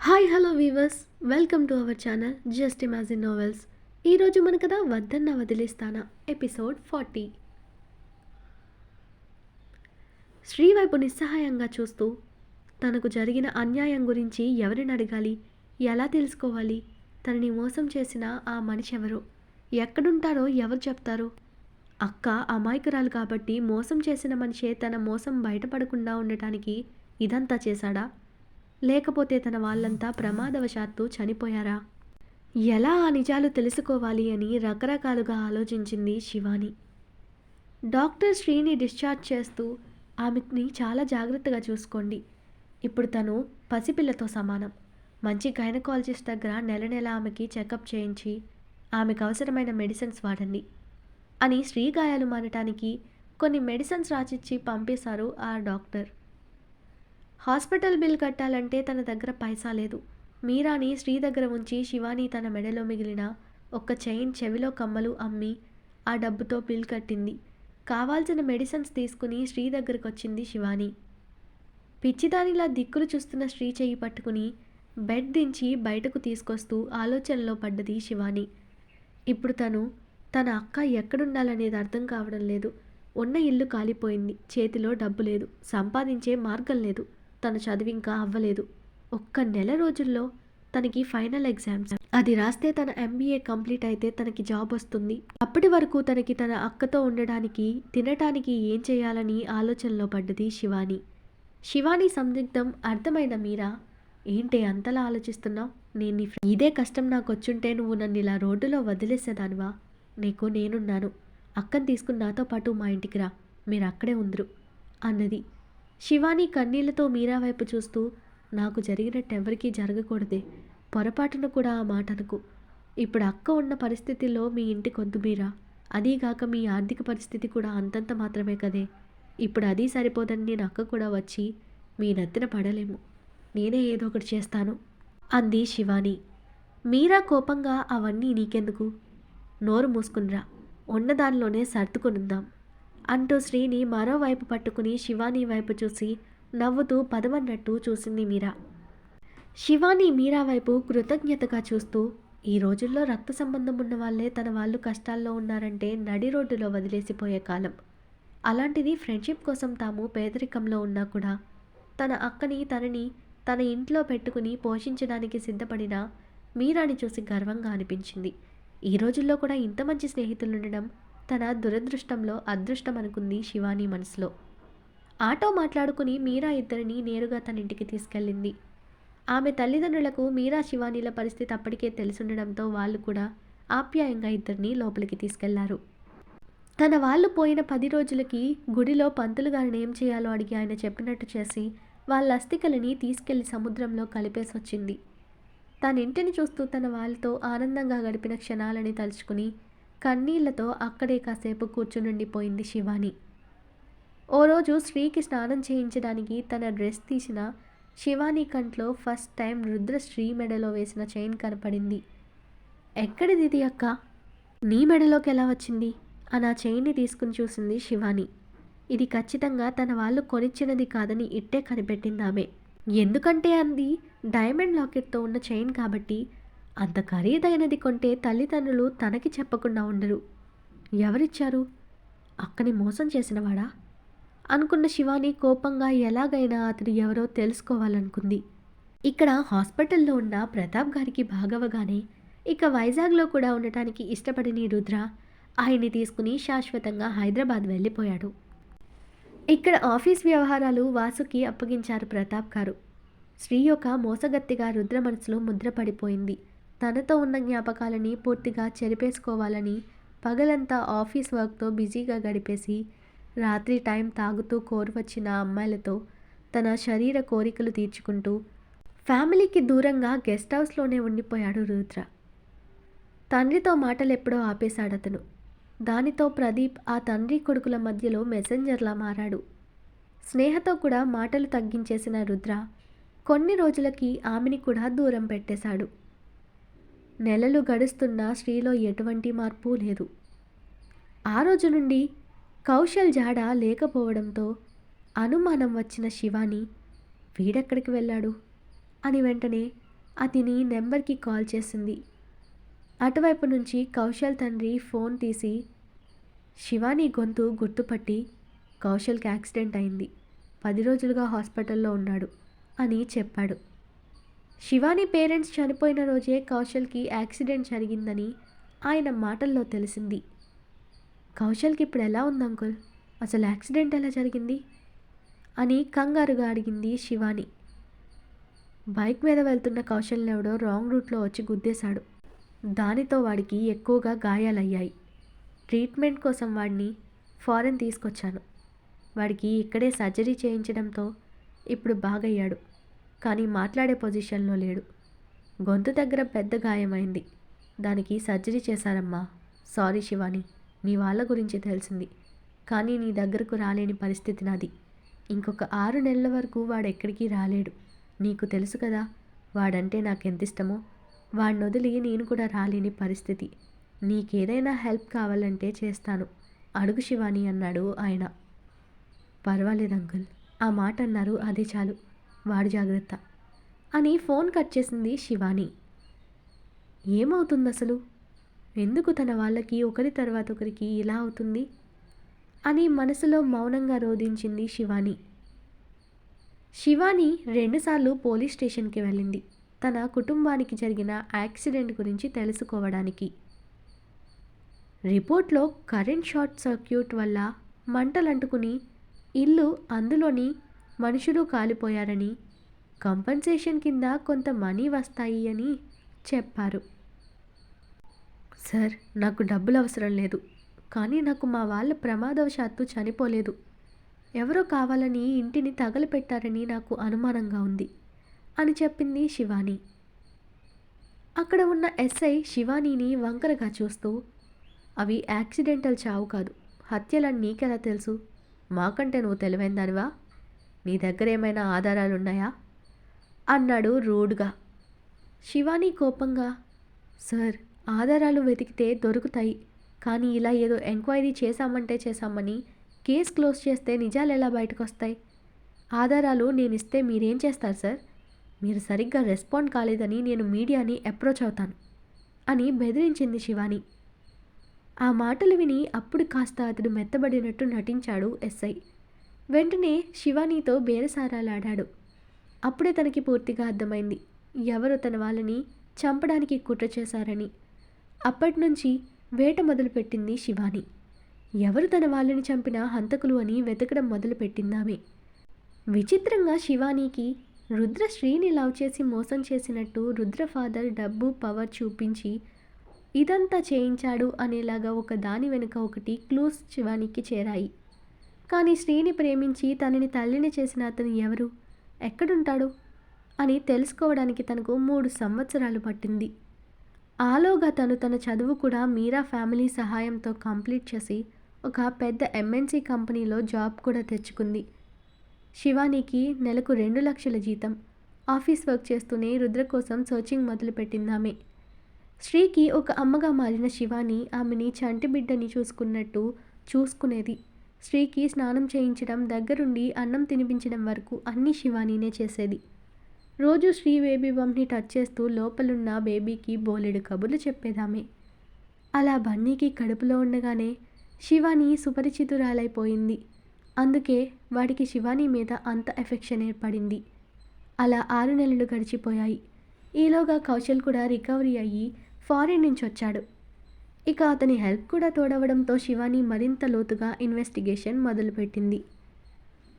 Hi hello weavers, welcome to our channel just imagine novels. ఈరోజు మన కథ వద్దన్న వదిలేస్తానా ఎపిసోడ్ 40. శ్రీ వైపు నిస్సహాయంగా చూస్తూ తనకు జరిగిన అన్యాయం గురించి ఎవరిని అడగాలి, ఎలా తెలుసుకోవాలి, తనని మోసం చేసిన ఆ మనిషి ఎవరో, ఎక్కడుంటారో ఎవరు చెప్తారు. అక్క అమాయకురాలు కాబట్టి మోసం చేసిన మనిషే తన మోసం బయటపడకుండా ఉండటానికి ఇదంతా చేశాడా, లేకపోతే తన వాళ్ళంతా ప్రమాదవశాత్తు చనిపోయారా? ఎలా ఆ నిజాలు తెలుసుకోవాలి అని రకరకాలుగా ఆలోచించింది శివాని. డాక్టర్ శ్రీని డిశ్చార్జ్ చేస్తూ ఆమెని చాలా జాగ్రత్తగా చూసుకోండి, ఇప్పుడు తను పసిపిల్లతో సమానం, మంచి గైనకాలజిస్ట్ దగ్గర నెల నెల ఆమెకి చెకప్ చేయించి ఆమెకు అవసరమైన మెడిసిన్స్ వాడండి అని శ్రీ గాయాలు మానటానికి కొన్ని మెడిసిన్స్ రాసిచ్చి పంపేశారు ఆ డాక్టర్. హాస్పిటల్ బిల్ కట్టాలంటే తన దగ్గర పైసా లేదు. మీరాని శ్రీ దగ్గర ఉంచి శివాని తన మెడలో మిగిలిన ఒక్క చైన్, చెవిలో కమ్మలు అమ్మి ఆ డబ్బుతో బిల్ కట్టింది. కావాల్సిన మెడిసిన్స్ తీసుకుని శ్రీ దగ్గరకు వచ్చింది శివాని. పిచ్చిదానిలా దిక్కులు చూస్తున్న శ్రీ చెయ్యి పట్టుకుని బెడ్ దించి బయటకు తీసుకొస్తూ ఆలోచనలో పడ్డది శివాని. ఇప్పుడు తన అక్క ఎక్కడుండాలనేది అర్థం కావడం లేదు. ఉన్న ఇల్లు కాలిపోయింది, చేతిలో డబ్బు లేదు, సంపాదించే మార్గం లేదు, తన చదువు ఇంకా అవ్వలేదు. ఒక్క నెల రోజుల్లో తనకి ఫైనల్ ఎగ్జామ్స్, అది రాస్తే తన MBA కంప్లీట్ అయితే తనకి జాబ్ వస్తుంది. అప్పటి వరకు తనకి తన అక్కతో ఉండడానికి, తినటానికి ఏం చేయాలని ఆలోచనలో పడ్డది శివాని. శివాని సందిగ్ధం అర్థమైన మీరా, ఏంటి అంతలా ఆలోచిస్తున్నావు, నేను ఇదే కష్టం నాకు వచ్చుంటే నువ్వు నన్ను ఇలా రోడ్డులో వదిలేసేదానివా? నేనున్నాను, అక్కని తీసుకుని నాతో పాటు మా ఇంటికి రా, మీరు అక్కడే ఉందరు అన్నది. శివాని కన్నీళ్లతో మీరా వైపు చూస్తూ, నాకు జరిగినట్టు ఎవరికీ జరగకూడదే, పొరపాటున కూడా ఆ మాట అనుకు. ఇప్పుడు అక్క ఉన్న పరిస్థితిలో మీ ఇంటికొద్దు మీరా, అదీగాక మీ ఆర్థిక పరిస్థితి కూడా అంతంత మాత్రమే కదే, ఇప్పుడు అది సరిపోదని నేను అక్క కూడా వచ్చి మీ నెత్తిన పడలేము, నేనే ఏదో ఒకటి చేస్తాను అంది శివాని. మీరా కోపంగా, అవన్నీ నీకెందుకు, నోరు మూసుకునిరా, ఉన్నదానిలోనే సర్దుకునుందాం అంటూ శ్రీని మరోవైపు పట్టుకుని శివాని వైపు చూసి నవ్వుతూ పదమన్నట్టు చూసింది మీరా. శివాని మీరా వైపు కృతజ్ఞతగా చూస్తూ, ఈ రోజుల్లో రక్త సంబంధం ఉన్న వాళ్ళే తన వాళ్ళు కష్టాల్లో ఉన్నారంటే నడి రోడ్డులో వదిలేసిపోయే కాలం. అలాంటిది ఫ్రెండ్షిప్ కోసం తాము పేదరికంలో ఉన్నా కూడా తన అక్కని తన ఇంట్లో పెట్టుకుని పోషించడానికి సిద్ధపడిన మీరాని చూసి గర్వంగా అనిపించింది. ఈ రోజుల్లో కూడా ఇంత మంచి స్నేహితులు ఉండడం తన దురదృష్టంలో అదృష్టం అనుకుంది శివాని మనసులో. ఆటో మాట్లాడుకుని మీరా ఇద్దరిని నేరుగా తన ఇంటికి తీసుకెళ్ళింది. ఆమె తల్లిదండ్రులకు మీరా శివానీల పరిస్థితి అప్పటికే తెలుసుండడంతో వాళ్ళు కూడా ఆప్యాయంగా ఇద్దరిని లోపలికి తీసుకెళ్లారు. తన వాళ్ళు పోయిన 10 రోజులకి గుడిలో పంతులు గారిని ఏం చేయాలో అడిగి ఆయన చెప్పినట్టు చేసి వాళ్ళ అస్థికలని తీసుకెళ్లి సముద్రంలో కలిపేసొచ్చింది. తన ఇంటిని చూస్తూ తన వాళ్ళతో ఆనందంగా గడిపిన క్షణాలని తలుచుకుని కన్నీళ్లతో అక్కడే కాసేపు కూర్చునుండిపోయింది శివాని. ఓ రోజు శ్రీకి స్నానం చేయించడానికి తన డ్రెస్ తీసిన శివాని కంట్లో ఫస్ట్ టైం రుద్ర శ్రీ మెడలో వేసిన చైన్ కనపడింది. ఎక్కడిది అక్క, నీ మెడలోకి ఎలా వచ్చింది అని ఆ చైన్ని తీసుకుని చూసింది శివాని. ఇది ఖచ్చితంగా తన వాళ్ళు కొనిచ్చినది కాదని ఇట్టే కనిపెట్టింది ఆమె. ఎందుకంటే అంది డైమండ్ లాకెట్తో ఉన్న చైన్ కాబట్టి. అంత ఖరీదైనది కొంటే తల్లిదండ్రులు తనకి చెప్పకుండా ఉండరు. ఎవరిచ్చారు, అక్కని మోసం చేసినవాడా అనుకున్న శివాని కోపంగా ఎలాగైనా అతడు ఎవరో తెలుసుకోవాలనుకుంది. ఇక్కడ హాస్పిటల్లో ఉన్న ప్రతాప్ గారికి బాగవగానే ఇక వైజాగ్లో కూడా ఉండటానికి ఇష్టపడిన రుద్ర ఆయన్ని తీసుకుని శాశ్వతంగా హైదరాబాద్ వెళ్ళిపోయాడు. ఇక్కడ ఆఫీస్ వ్యవహారాలు వాసుకి అప్పగించారు ప్రతాప్ గారు. శ్రీ యొక్క మోసగత్తిగా రుద్ర మనసులో ముద్రపడిపోయింది. తనతో ఉన్న జ్ఞాపకాలని పూర్తిగా చెరిపేసుకోవాలని పగలంతా ఆఫీస్ వర్క్తో బిజీగా గడిపేసి రాత్రి టైం తాగుతూ కోరువచ్చిన అమ్మాయిలతో తన శరీర కోరికలు తీర్చుకుంటూ ఫ్యామిలీకి దూరంగా గెస్ట్ హౌస్లోనే ఉండిపోయాడు రుద్ర. తండ్రితో మాటలెప్పుడో ఆపేశాడతను. దానితో ప్రదీప్ ఆ తండ్రి కొడుకుల మధ్యలో మెసెంజర్లా మారాడు. స్నేహతో కూడా మాటలు తగ్గించేసిన రుద్ర కొన్ని రోజులకి ఆమెని కూడా దూరం పెట్టేశాడు. నెలలు గడుస్తున్నా శ్రీలో ఎటువంటి మార్పు లేదు. ఆ రోజు నుండి కౌశల్ జాడ లేకపోవడంతో అనుమానం వచ్చిన శివాని, వీడెక్కడికి వెళ్ళాడు అని వెంటనే అతని నెంబర్కి కాల్ చేసింది. అటువైపు నుంచి కౌశల్ తండ్రి ఫోన్ తీసి శివాని గొంతు గుర్తుపట్టి, కౌశల్కి యాక్సిడెంట్ అయింది, 10 రోజులుగా హాస్పిటల్లో ఉన్నాడు అని చెప్పాడు. శివాని పేరెంట్స్ చనిపోయిన రోజే కౌశల్కి యాక్సిడెంట్ జరిగిందని ఆయన మాటల్లో తెలిసింది. కౌశల్కి ఇప్పుడు ఎలా ఉంది అంకుల్? అసలు యాక్సిడెంట్ ఎలా జరిగింది అని కంగారుగా అడిగింది శివాని. బైక్ మీద వెళ్తున్న కౌశల్ని ఎవడో రాంగ్ రూట్లో వచ్చి గుద్దేశాడు. దానితో వాడికి ఎక్కువగా గాయాలయ్యాయి. ట్రీట్మెంట్ కోసం వాడిని ఫారెన్ తీసుకొచ్చాను. వాడికి ఇక్కడే సర్జరీ చేయించడంతో ఇప్పుడు బాగయ్యాడు. కానీ మాట్లాడే పొజిషన్లో లేడు. గొంతు దగ్గర పెద్ద గాయమైంది. దానికి సర్జరీ చేశారమ్మా. సారీ శివాని, నీ వాళ్ళ గురించి తెలిసింది. కానీ నీ దగ్గరకు రాలేని పరిస్థితి నాది. ఇంకొక 6 నెలల వరకు వాడెక్కడికి రాలేడు. నీకు తెలుసు కదా వాడంటే నాకెంత ఇష్టమో. వాడిని వదిలి నేను కూడా రాలేని పరిస్థితి. నీకేదైనా హెల్ప్ కావాలంటే చేస్తాను, అడుగు శివాని అన్నాడు ఆయన. పర్వాలేదు అంకుల్, ఆ మాట అన్నారు అదే చాలు, వాడు జాగ్రత్త అని ఫోన్ కట్ చేసింది శివాని. ఏమవుతుంది అసలు? ఎందుకు తన వాళ్ళకి ఒకరి తర్వాత ఒకరికి ఇలా అవుతుంది అని మనసులో మౌనంగా రోధించింది శివాని. శివాని 2 సార్లు పోలీస్ స్టేషన్కి వెళ్ళింది తన కుటుంబానికి జరిగిన యాక్సిడెంట్ గురించి తెలుసుకోవడానికి. రిపోర్ట్లో కరెంట్ షార్ట్ సర్క్యూట్ వల్ల మంటలంటుకుని ఇల్లు అందులోని మనుషులు కాలిపోయారని, కంపెన్సేషన్ కింద కొంత మనీ వస్తాయి అని చెప్పారు. సార్, నాకు డబ్బులు అవసరం లేదు, కానీ నాకు మా వాళ్ళ ప్రమాదవశాత్తు చనిపోలేదు, ఎవరో కావాలని ఇంటిని తగలపెట్టారని నాకు అనుమానంగా ఉంది అని చెప్పింది శివాని. అక్కడ ఉన్న ఎస్ఐ శివానీని వంకరగా చూస్తూ, అవి యాక్సిడెంటల్ చావు కాదు, హత్యలని నీకెలా తెలుసు? మాకంటే నువ్వు తెలివైన దానివా? నీ దగ్గర ఏమైనా ఆధారాలున్నాయా అన్నాడు రూడ్గా. శివాని కోపంగా, సార్, ఆధారాలు వెతికితే దొరుకుతాయి, కానీ ఇలా ఏదో ఎంక్వైరీ చేశామంటే చేశామని కేసు క్లోజ్ చేస్తే నిజాలు ఎలా బయటకు వస్తాయి? ఆధారాలు నేను ఇస్తే మీరేం చేస్తారు సార్? మీరు సరిగ్గా రెస్పాండ్ కాలేదని నేను మీడియాని అప్రోచ్ అవుతాను అని బెదిరించింది శివాని. ఆ మాటలు విని అప్పుడు కాస్త అతడు మెత్తబడినట్టు నటించాడు ఎస్ఐ. వెంటనే శివానీతో బేరసారాలాడాడు. అప్పుడే తనకి పూర్తిగా అర్థమైంది ఎవరు తన వాళ్ళని చంపడానికి కుట్ర చేశారని. అప్పటినుంచి వేట మొదలుపెట్టింది శివాని. ఎవరు తన వాళ్ళని చంపిన హంతకులు అని వెతకడం మొదలుపెట్టిందామే. విచిత్రంగా శివానీకి రుద్ర శ్రీని లవ్ చేసి మోసం చేసినట్టు రుద్ర ఫాదర్ డబ్బు పవర్ చూపించి ఇదంతా చేయించాడు అనేలాగా ఒక దాని వెనుక ఒకటి క్లూస్ శివానీకి చేరాయి. కానీ శ్రీని ప్రేమించి తనని తల్లిని చేసిన అతను ఎవరు, ఎక్కడుంటాడు అని తెలుసుకోవడానికి తనకు 3 సంవత్సరాలు పట్టింది. ఆలోగా తన చదువు కూడా మీరా ఫ్యామిలీ సహాయంతో కంప్లీట్ చేసి ఒక పెద్ద ఎంఎన్సీ కంపెనీలో జాబ్ కూడా తెచ్చుకుంది. శివానీకి నెలకు 2 లక్షల జీతం. ఆఫీస్ వర్క్ చేస్తూనే రుద్ర కోసం సర్చింగ్ మొదలుపెట్టిందామె. శ్రీకి ఒక అమ్మగా మారిన శివాని ఆమెని చంటి బిడ్డని చూసుకున్నట్టు చూసుకునేది. శ్రీకి స్నానం చేయించడం దగ్గరుండి అన్నం తినిపించడం వరకు అన్నీ శివానీనే చేసేది. రోజు శ్రీ బేబీ బంప్ని టచ్ చేస్తూ లోపలున్న బేబీకి బోలెడు కబుర్లు చెప్పేదామే. అలా బన్నీకి కడుపులో ఉండగానే శివాని సుపరిచితురాలైపోయింది. అందుకే వాడికి శివాని మీద అంత ఎఫెక్షన్ ఏర్పడింది. అలా 6 నెలలు గడిచిపోయాయి. ఈలోగా కౌశల్ కూడా రికవరీ అయ్యి ఫారిన్ నుంచి వచ్చాడు. ఇక అతని హెల్ప్ కూడా తోడవడంతో శివాని మరింత లోతుగా ఇన్వెస్టిగేషన్ మొదలుపెట్టింది.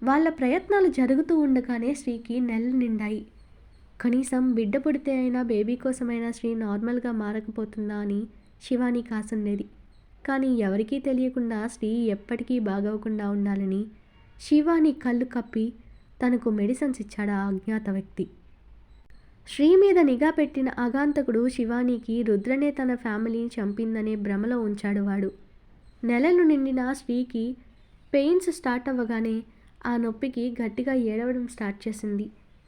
వాళ్ళ ప్రయత్నాలు జరుగుతూ ఉండగానే శ్రీకి నెలలు నిండాయి. కనీసం బిడ్డ పుడితే అయినా బేబీ కోసమైనా శ్రీ నార్మల్గా మారకపోతుందా అని శివానీకి ఆశుండేది. కానీ ఎవరికీ తెలియకుండా శ్రీ ఎప్పటికీ బాగవకుండా ఉండాలని శివాని కళ్ళు కప్పి తనకు మెడిసిన్స్ ఇచ్చాడు ఆ అజ్ఞాత వ్యక్తి. శ్రీ మీద నిఘా పెట్టిన అగాంతకుడు శివానీకి రుద్రనే తన ఫ్యామిలీని చంపిందనే భ్రమలో ఉంచాడు వాడు. నెలలు నిండిన శ్రీకి పెయిన్స్ స్టార్ట్ అవ్వగానే ఆ నొప్పికి గట్టిగా ఏడవడం స్టార్ట్ చేసింది.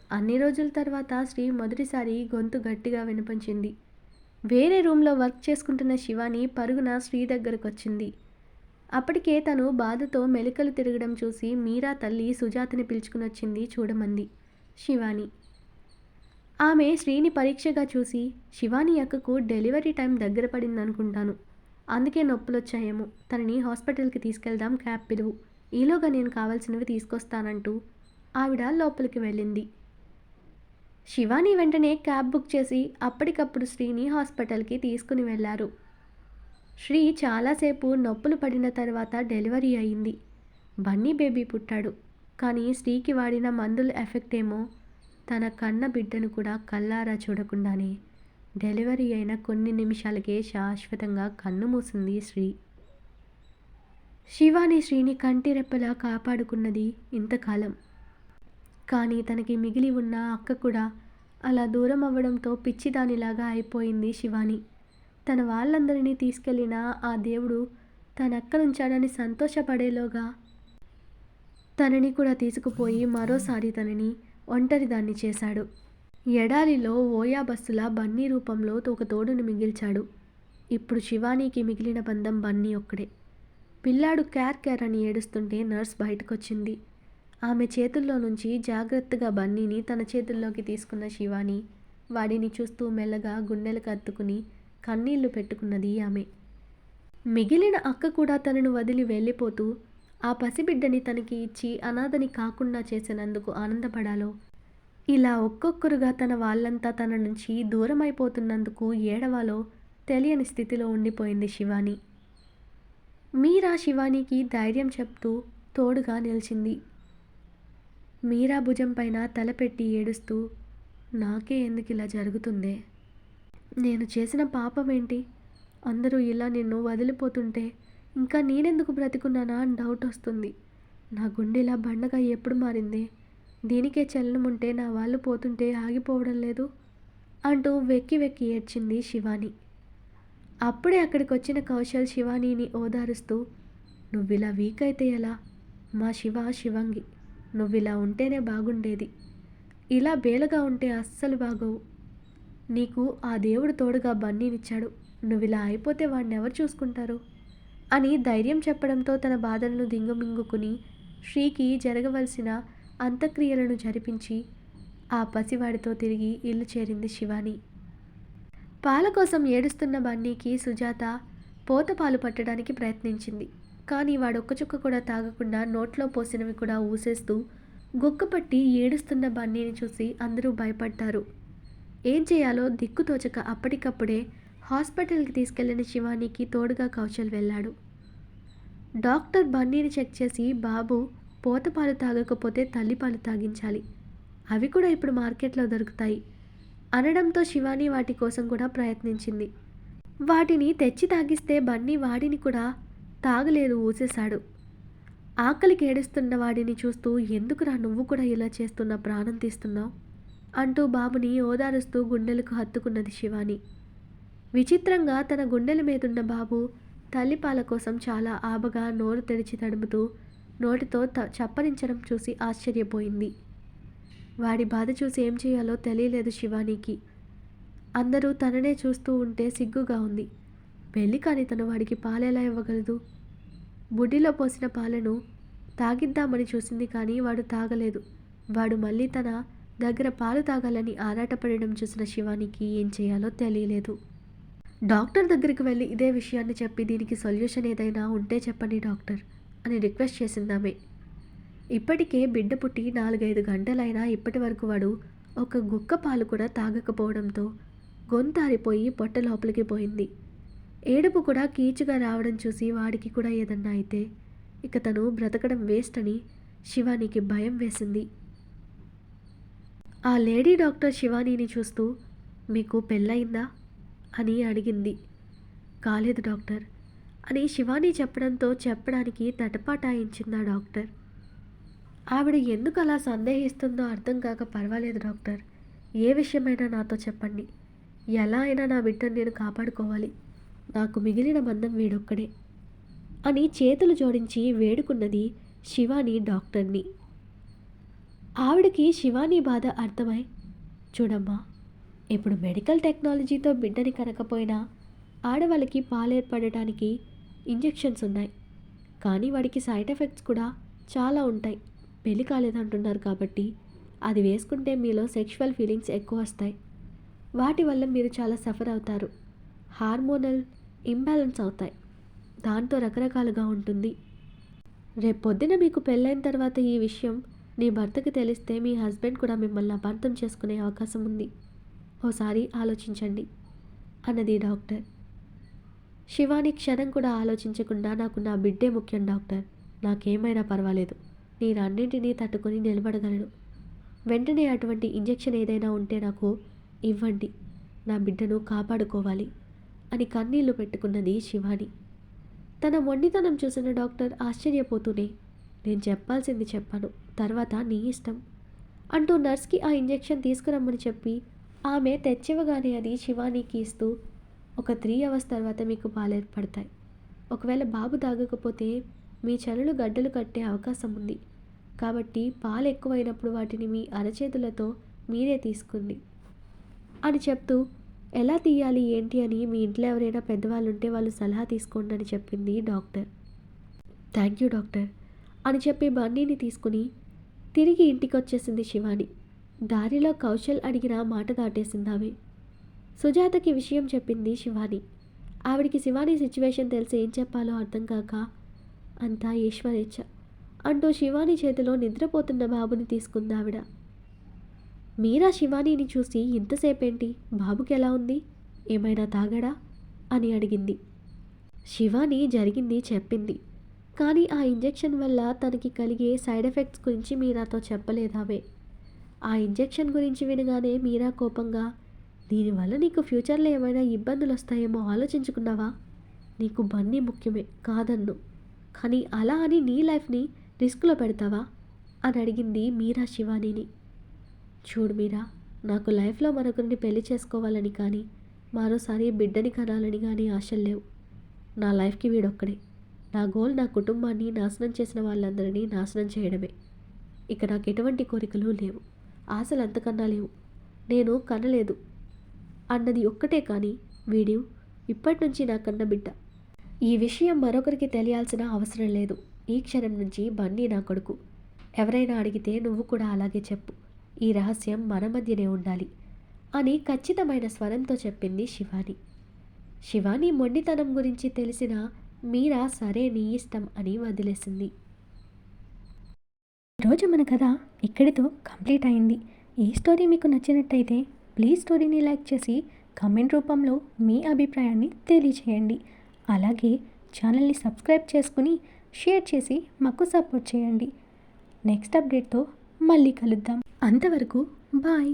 అన్ని రోజుల తర్వాత శ్రీ మొదటిసారి గొంతు గట్టిగా వినిపించింది. వేరే రూమ్లో వర్క్ చేసుకుంటున్న శివాని పరుగున శ్రీ దగ్గరకు వచ్చింది. అప్పటికే తను బాధతో మెలికలు తిరగడం చూసి మీరా తల్లి సుజాతని పిలుచుకుని వచ్చింది చూడమంది శివాని. ఆమె శ్రీని పరీక్షగా చూసి, శివాని అక్కకు డెలివరీ టైం దగ్గర పడిందనుకుంటాను. అందుకే నొప్పులొచ్చాయేమో. తనని హాస్పిటల్‌కి తీసుకెళ్దాం, క్యాబ్ పిలువు. ఈలోగా నేను కావాల్సినవి తీసుకొస్తానంటూ ఆవిడ లోపలికి వెళ్ళింది. శివాని వెంటనే క్యాబ్ బుక్ చేసి అప్పటికప్పుడు శ్రీని హాస్పిటల్‌కి తీసుకుని వెళ్లారు. శ్రీ చాలాసేపు నొప్పులు పడిన తర్వాత డెలివరీ అయింది. బన్నీ బేబీ పుట్టాడు. కానీ శ్రీకి వాడిన మందుల ఎఫెక్ట్ ఏమో తన కన్న బిడ్డను కూడా కళ్ళారా చూడకుండానే డెలివరీ అయిన కొన్ని నిమిషాలకే శాశ్వతంగా కన్ను మూసింది శ్రీ. శివాని శ్రీని కంటి రెప్పలా కాపాడుకున్నది ఇంతకాలం. కానీ తనకి మిగిలి ఉన్న అక్క కూడా అలా దూరం అవ్వడంతో పిచ్చిదానిలాగా అయిపోయింది శివాని. తన వాళ్ళందరినీ తీసుకెళ్ళిన ఆ దేవుడు తనక్కనుంచాడని సంతోషపడేలోగా తనని కూడా తీసుకుపోయి మరోసారి తనని ఒంటరిదాన్ని చేశాడు. ఎడారిలో ఓయా బస్సులా బన్నీ రూపంలో ఒక తోడుని మిగిల్చాడు. ఇప్పుడు శివానీకి మిగిలిన బంధం బన్నీ ఒక్కడే. పిల్లాడు క్యార్ క్యార్ అని ఏడుస్తుంటే నర్స్ బయటకొచ్చింది. ఆమె చేతుల్లో నుంచి జాగ్రత్తగా బన్నీని తన చేతుల్లోకి తీసుకున్న శివాని వాడిని చూస్తూ మెల్లగా గుండెలకు అత్తుకుని కన్నీళ్లు పెట్టుకున్నది ఆమె. మిగిలిన అక్క కూడా తనను వదిలి వెళ్ళిపోతూ ఆ పసిబిడ్డని తనకి ఇచ్చి అనాథని కాకుండా చేసినందుకు ఆనందపడాలో, ఇలా ఒక్కొక్కరుగా తన వాళ్ళంతా తన నుంచి దూరమైపోతున్నందుకు ఏడవాలో తెలియని స్థితిలో ఉండిపోయింది శివాని. మీరా శివానీకి ధైర్యం చెప్తూ తోడుగా నిలిచింది. మీరా భుజం పైన తలపెట్టి ఏడుస్తూ, నాకే ఎందుకిలా జరుగుతుందే? నేను చేసిన పాపమేంటి? అందరూ ఇలా నిన్ను వదిలిపోతుంటే ఇంకా నేనెందుకు బ్రతికున్నానా అని డౌట్ వస్తుంది. నా గుండెలా బండగా ఎప్పుడు మారింది? దీనికే చలనముంటే నా వాళ్ళు పోతుంటే ఆగిపోవడం లేదు అంటూ వెక్కి వెక్కి ఏడ్చింది శివాని. అప్పుడే అక్కడికి వచ్చిన కౌశల్ శివానీని ఓదారుస్తూ, నువ్విలా వీక్ అయితే ఎలా? మా శివంగి, నువ్విలా ఉంటేనే బాగుండేది. ఇలా బేలగా ఉంటే అస్సలు బాగోవు. నీకు ఆ దేవుడు తోడుగా బన్నీనిచ్చాడు. నువ్విలా అయిపోతే వాడిని ఎవరు చూసుకుంటారు అని ధైర్యం చెప్పడంతో తన బాధలను దింగుమింగుకుని శ్రీకి జరగవలసిన అంత్యక్రియలను జరిపించి ఆ పసివాడితో తిరిగి ఇల్లు చేరింది శివాని. పాల కోసం ఏడుస్తున్న బన్నీకి సుజాత పోతపాలు పట్టడానికి ప్రయత్నించింది. కానీ వాడొక్క చుక్క కూడా తాగకుండా నోట్లో పోసినవి కూడా ఊసేస్తూ గుక్కపట్టి ఏడుస్తున్న బన్నీని చూసి అందరూ భయపడ్డారు. ఏం చేయాలో దిక్కుతోచక అప్పటికప్పుడే హాస్పిటల్కి తీసుకెళ్లిన శివానీకి తోడుగా కౌశల్ వెళ్ళాడు. డాక్టర్ బన్నీని చెక్ చేసి, బాబు పోతపాలు తాగకపోతే తల్లిపాలు తాగించాలి, అవి కూడా ఇప్పుడు మార్కెట్లో దొరుకుతాయి అనడంతో శివాని వాటి కోసం కూడా ప్రయత్నించింది. వాటిని తెచ్చి తాగిస్తే బన్నీ వాడిని కూడా తాగలేదు, ఊసేశాడు. ఆకలికి ఏడుస్తున్న వాడిని చూస్తూ, ఎందుకురా నువ్వు కూడా ఇలా చేస్తున్నా, ప్రాణం తీస్తున్నావు అంటూ బాబుని ఓదారుస్తూ గుండెలకు హత్తుకున్నది శివాని. విచిత్రంగా తన గుండెల మీదున్న బాబు తల్లిపాల కోసం చాలా ఆబగా నోరు తెరిచి తడుముతూ నోటితో చప్పరించడం చూసి ఆశ్చర్యపోయింది. వాడి బాధ చూసి ఏం చేయాలో తెలియలేదు శివానీకి. అందరూ తననే చూస్తూ ఉంటే సిగ్గుగా ఉంది. పెళ్ళి కాని తను వాడికి పాలెలా ఇవ్వగలదు? బుడ్డిలో పోసిన పాలను తాగిద్దామని చూసింది కానీ వాడు తాగలేదు. వాడు మళ్ళీ తన దగ్గర పాలు తాగాలని ఆరాటపడడం చూసిన శివానీకి ఏం చేయాలో తెలియలేదు. డాక్టర్ దగ్గరికి వెళ్ళి ఇదే విషయాన్ని చెప్పి, దీనికి సొల్యూషన్ ఏదైనా ఉంటే చెప్పండి డాక్టర్ అని రిక్వెస్ట్ చేసిందామె. ఇప్పటికే బిడ్డ పుట్టి 4-5 గంటలైనా ఇప్పటి వరకు వాడు ఒక గుక్క పాలు కూడా తాగకపోవడంతో గొంతారిపోయి పొట్ట లోపలికి పోయింది. ఏడుపు కూడా కీచుగా రావడం చూసి వాడికి కూడా ఏదన్నా అయితే ఇక తను బ్రతకడం వేస్ట్ అని శివానీకి భయం వేసింది. ఆ లేడీ డాక్టర్ శివానీని చూస్తూ, మీకు పెళ్ళయిందా అని అడిగింది. కాలేదు డాక్టర్ అని శివాని చెప్పడంతో చెప్పడానికి తటపాటాయించింది ఆ డాక్టర్. ఆవిడ ఎందుకు అలా సందేహిస్తుందో అర్థం కాక, పర్వాలేదు డాక్టర్, ఏ విషయమైనా నాతో చెప్పండి, ఎలా అయినా నా బిడ్డను నేను కాపాడుకోవాలి, నాకు మిగిలిన బంధం వీడొక్కడే అని చేతులు జోడించి వేడుకున్నది శివాని డాక్టర్ని. ఆవిడకి శివాని బాధ అర్థమై, చూడమ్మా, ఇప్పుడు మెడికల్ టెక్నాలజీతో బిడ్డని కనకపోయినా ఆడవాళ్ళకి పాలేర్పడటానికి ఇంజెక్షన్స్ ఉన్నాయి. కానీ వాడికి సైడ్ ఎఫెక్ట్స్ కూడా చాలా ఉంటాయి. పెళ్లి కాలేదంటున్నారు కాబట్టి అది వేసుకుంటే మీలో సెక్షువల్ ఫీలింగ్స్ ఎక్కువ వస్తాయి. వాటి వల్ల మీరు చాలా సఫర్ అవుతారు. హార్మోనల్ ఇంబ్యాలెన్స్ అవుతాయి. దాంతో రకరకాలుగా ఉంటుంది. రేపొద్దున మీకు పెళ్ళైన తర్వాత ఈ విషయం నీ భర్తకి తెలిస్తే మీ హస్బెండ్ కూడా మిమ్మల్ని అపార్థం చేసుకునే అవకాశం ఉంది. ఓసారి ఆలోచించండి అన్నది డాక్టర్. శివాని క్షణం కూడా ఆలోచించకుండా, నాకు నా బిడ్డే ముఖ్యం డాక్టర్, నాకేమైనా పర్వాలేదు, నేను అన్నింటినీ తట్టుకొని నిలబడగలను. వెంటనే అటువంటి ఇంజెక్షన్ ఏదైనా ఉంటే నాకు ఇవ్వండి, నా బిడ్డను కాపాడుకోవాలి అని కన్నీళ్లు పెట్టుకున్నది శివాని. తన మొండితనం చూసిన డాక్టర్ ఆశ్చర్యపోతూనే, నేను చెప్పాల్సింది చెప్పాను, తర్వాత నీ ఇష్టం అంటూ నర్స్కి ఆ ఇంజెక్షన్ తీసుకురమ్మని చెప్పి ఆమె తెచ్చివ్వగానే అది శివానీకి ఇస్తూ, ఒక 3 hours తర్వాత మీకు పాలు ఏర్పడతాయి. ఒకవేళ బాబు తాగకపోతే మీ చనులు గడ్డలు కట్టే అవకాశం ఉంది. కాబట్టి పాలు ఎక్కువైనప్పుడు వాటిని మీ అరచేతులతో మీరే తీసుకోండి అని చెప్తూ, ఎలా తీయాలి ఏంటి అని మీ ఇంట్లో ఎవరైనా పెద్దవాళ్ళు ఉంటే వాళ్ళు సలహా తీసుకోండి అని చెప్పింది డాక్టర్. థ్యాంక్ యూ డాక్టర్ అని చెప్పి బన్నీని తీసుకుని తిరిగి ఇంటికి వచ్చేసింది శివాని. దారిలో కౌశల్ అడిగిన మాట దాటేసింది ఆమె. సుజాతకి విషయం చెప్పింది శివాని. ఆవిడికి శివాని సిచ్యువేషన్ తెలిసి ఏం చెప్పాలో అర్థం కాక, అంతా ఈశ్వరేచ్ఛ అంటూ శివాని చేతిలో నిద్రపోతున్న బాబుని తీసుకుంది ఆవిడ. మీరా శివానీని చూసి, ఇంతసేపేంటి, బాబుకి ఎలా ఉంది, ఏమైనా తాగడా అని అడిగింది. శివాని జరిగింది చెప్పింది. కానీ ఆ ఇంజెక్షన్ వల్ల తనకి కలిగే సైడ్ ఎఫెక్ట్స్ గురించి మీరాతో చెప్పలేదామే. ఆ ఇంజెక్షన్ గురించి వినగానే మీరా కోపంగా, దీనివల్ల నీకు ఫ్యూచర్లో ఏమైనా ఇబ్బందులు వస్తాయేమో ఆలోచించుకున్నావా, నీకు బన్నీ ముఖ్యమే కాదన్ను, కానీ అలా అని నీ లైఫ్ని రిస్క్లో పెడతావా అని అడిగింది మీరా శివానీని. చూడు మీరా, నాకు లైఫ్లో మరొకరిని పెళ్లి చేసుకోవాలని కానీ మరోసారి బిడ్డని కనాలని కానీ ఆశలు లేవు. నా లైఫ్కి వీడొక్కడే. నా గోల్ నా కుటుంబాన్ని నాశనం చేసిన వాళ్ళందరినీ నాశనం చేయడమే. ఇక నాకు ఎటువంటి కోరికలు లేవు, ఆశలు అంతకన్నా లేవు, నేను కనలేదు అన్నది ఒక్కటే. కానీ వీడు ఇప్పటి నుంచి నా కన్న బిడ్డ. ఈ విషయం మరొకరికి తెలియాల్సిన అవసరం లేదు. ఈ క్షణం నుంచి బన్నీ నా కొడుకు. ఎవరైనా అడిగితే నువ్వు కూడా అలాగే చెప్పు. ఈ రహస్యం మన మధ్యనే ఉండాలి అని ఖచ్చితమైన స్వరంతో చెప్పింది శివాని. శివాని మొండితనం గురించి తెలిసిన మీరా సరే నీ ఇష్టం అని వదిలేసింది. ఈరోజు మన కథ ఇక్కడితో కంప్లీట్ అయింది. ఈ స్టోరీ మీకు నచ్చినట్టయితే ప్లీజ్ స్టోరీని లైక్ చేసి కామెంట్ రూపంలో మీ అభిప్రాయాన్ని తెలియచేయండి. అలాగే ఛానల్ని సబ్స్క్రైబ్ చేసుకుని షేర్ చేసి మాకు సపోర్ట్ చేయండి. నెక్స్ట్ అప్డేట్తో మళ్ళీ కలుద్దాం. అంతవరకు బాయ్.